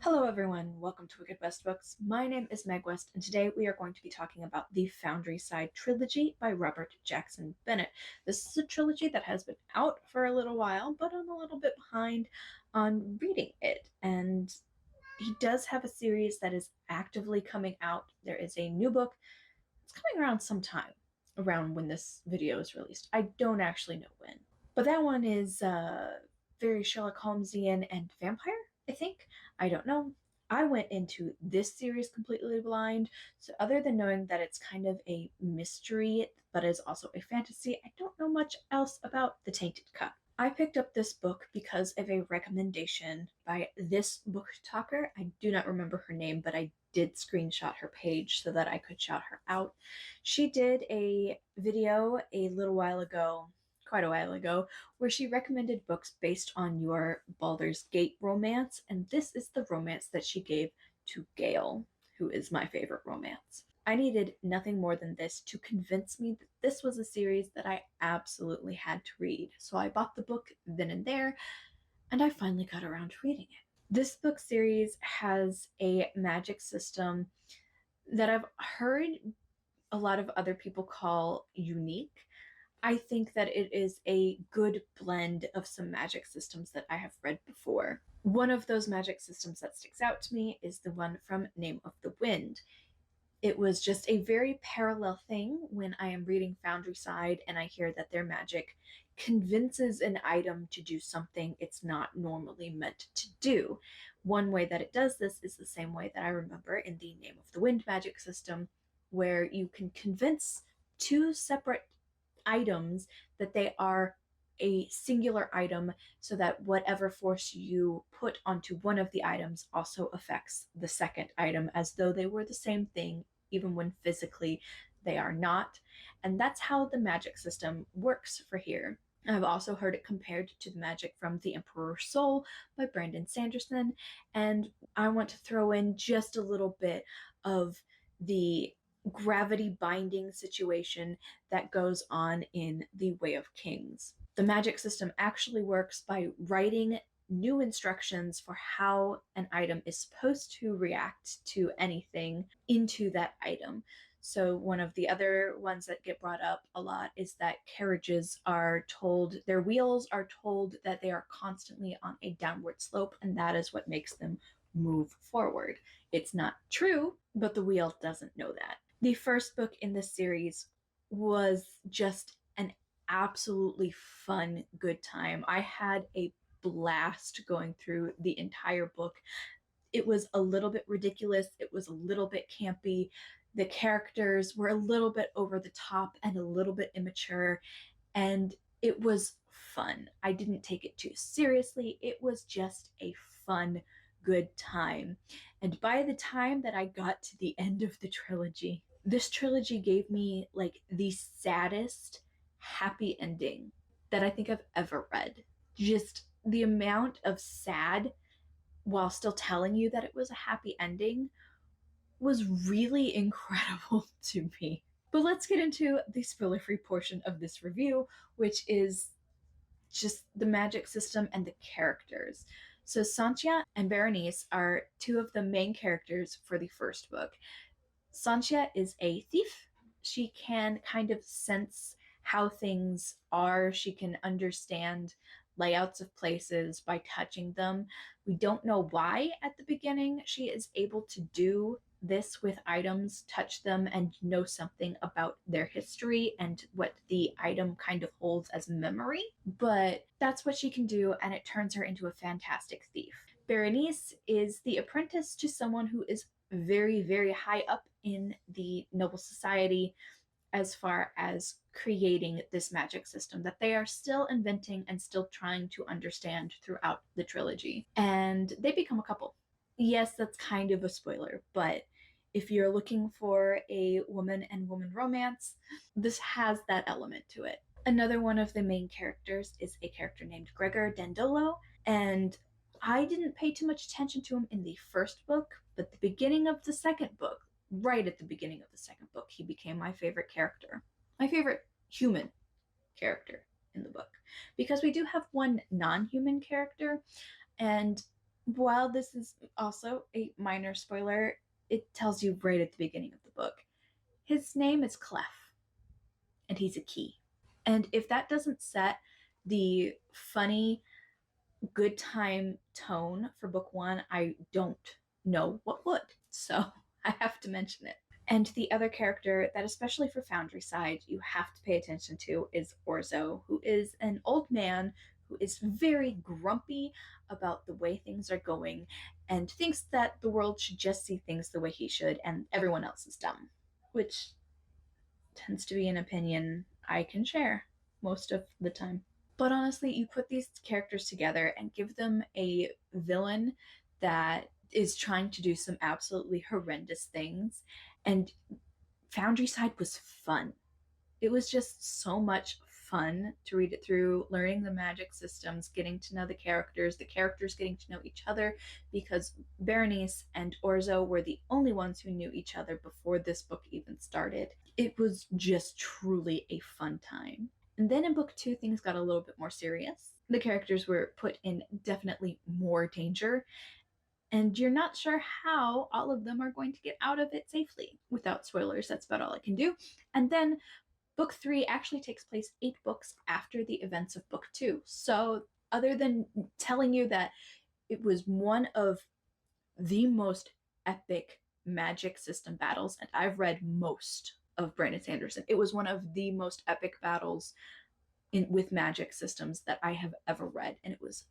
Hello everyone, welcome to Wicked West Books. My name is Meg West, and today we are going to be talking about the Foundryside Trilogy by Robert Jackson Bennett. This is a trilogy that has been out for a little while, but I'm a little bit behind on reading it. And he does have a series that is actively coming out. There is a new book. It's coming around sometime around when this video is released. I don't actually know when. But that one is very Sherlock Holmesian and vampire, I think. I don't know. I went into this series completely blind, so other than knowing that it's kind of a mystery, but is also a fantasy, I don't know much else about The Tainted Cup. I picked up this book because of a recommendation by this book talker. I do not remember her name, but I did screenshot her page so that I could shout her out. She did a video a little while ago, quite a while ago, where she recommended books based on your Baldur's Gate romance, and this is the romance that she gave to Gale, who is my favorite romance. I needed nothing more than this to convince me that this was a series that I absolutely had to read. So I bought the book then and there, and I finally got around to reading it. This book series has a magic system that I've heard a lot of other people call unique. I think that it is a good blend of some magic systems that I have read before. One of those magic systems that sticks out to me is the one from Name of the Wind. It was just a very parallel thing when I am reading Foundryside and I hear that their magic convinces an item to do something it's not normally meant to do. One way that it does this is the same way that I remember in the Name of the Wind magic system, where you can convince two separate items that they are a singular item, so that whatever force you put onto one of the items also affects the second item, as though they were the same thing, even when physically they are not. And that's how the magic system works for here. I've also heard it compared to the magic from The Emperor's Soul by Brandon Sanderson, and I want to throw in just a little bit of the gravity binding situation that goes on in The Way of Kings. The magic system actually works by writing new instructions for how an item is supposed to react to anything into that item. So one of the other ones that get brought up a lot is that carriages are told, their wheels are told that they are constantly on a downward slope, and that is what makes them move forward. It's not true, but the wheel doesn't know that. The first book in this series was just an absolutely fun, good time. I had a blast going through the entire book. It was a little bit ridiculous. It was a little bit campy. The characters were a little bit over the top and a little bit immature, and it was fun. I didn't take it too seriously. It was just a fun, good time. And by the time that I got to the end of the trilogy, this trilogy gave me like the saddest happy ending that I think I've ever read. Just the amount of sad while still telling you that it was a happy ending was really incredible to me. But let's get into the spoiler-free portion of this review, which is just the magic system and the characters. So Santia and Berenice are two of the main characters for the first book. Santia is a thief. She can kind of sense how things are. She can understand layouts of places by touching them. We don't know why at the beginning she is able to do this with items, touch them, and know something about their history and what the item kind of holds as memory. But that's what she can do, and it turns her into a fantastic thief. Berenice is the apprentice to someone who is very, very high up in the noble society as far as creating this magic system that they are still inventing and still trying to understand throughout the trilogy. And they become a couple. Yes, that's kind of a spoiler, but if you're looking for a woman and woman romance, this has that element to it. Another one of the main characters is a character named Gregor Dandolo, and I didn't pay too much attention to him in the first book, but the beginning of the second book, right at the beginning of the second book, he became my favorite character. My favorite human character in the book. Because we do have one non-human character, and While this is also a minor spoiler, it tells you right at the beginning of the book. His name is Clef, and he's a key. And if that doesn't set the funny, good time tone for book one, I don't know what would. So I have to mention it. And the other character that, especially for Foundryside, you have to pay attention to is Orzo, who is an old man who is very grumpy about the way things are going and thinks that the world should just see things the way he should and everyone else is dumb, which tends to be an opinion I can share most of the time. But honestly, you put these characters together and give them a villain that is trying to do some absolutely horrendous things. And Foundryside was fun. It was just so much fun to read it through, learning the magic systems, getting to know the characters getting to know each other, because Berenice and Orzo were the only ones who knew each other before this book even started. It was just truly a fun time. And then in book two, things got a little bit more serious. The characters were put in definitely more danger, and you're not sure how all of them are going to get out of it safely. Without spoilers, that's about all I can do. And then book three actually takes place 8 books after the events of book two. So, other than telling you that it was one of the most epic magic system battles, and I've read most of Brandon Sanderson, it was one of the most epic battles with magic systems that I have ever read, and it was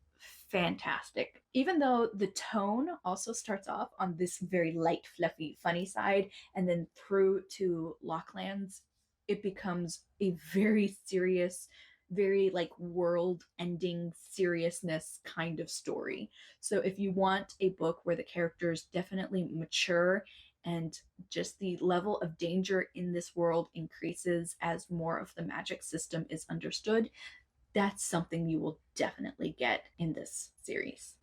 fantastic. Even though the tone also starts off on this very light, fluffy, funny side, and then through to Locklands, it becomes a very serious, very like world ending seriousness kind of story. So if you want a book where the characters definitely mature and just the level of danger in this world increases as more of the magic system is understood, that's something you will definitely get in this series.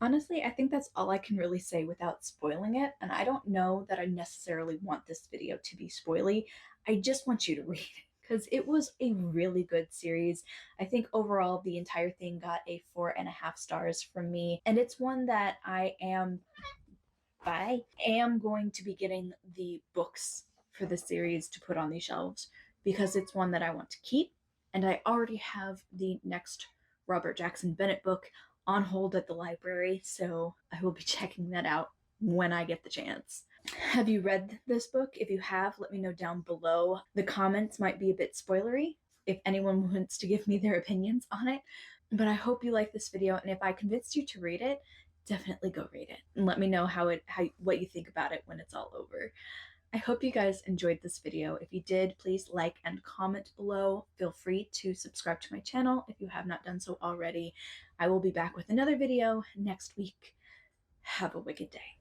Honestly, I think that's all I can really say without spoiling it, and I don't know that I necessarily want this video to be spoily. I just want you to read it because it was a really good series. I think overall the entire thing got a 4.5 stars from me, and it's one that I am going to be getting the books for the series to put on these shelves because it's one that I want to keep. And I already have the next Robert Jackson Bennett book on hold at the library, so I will be checking that out when I get the chance. Have you read this book? If you have, let me know down below. The comments might be a bit spoilery if anyone wants to give me their opinions on it. But I hope you like this video, and if I convinced you to read it, definitely go read it and let me know what you think about it when it's all over. I hope you guys enjoyed this video. If you did, please like and comment below. Feel free to subscribe to my channel if you have not done so already. I will be back with another video next week. Have a wicked day.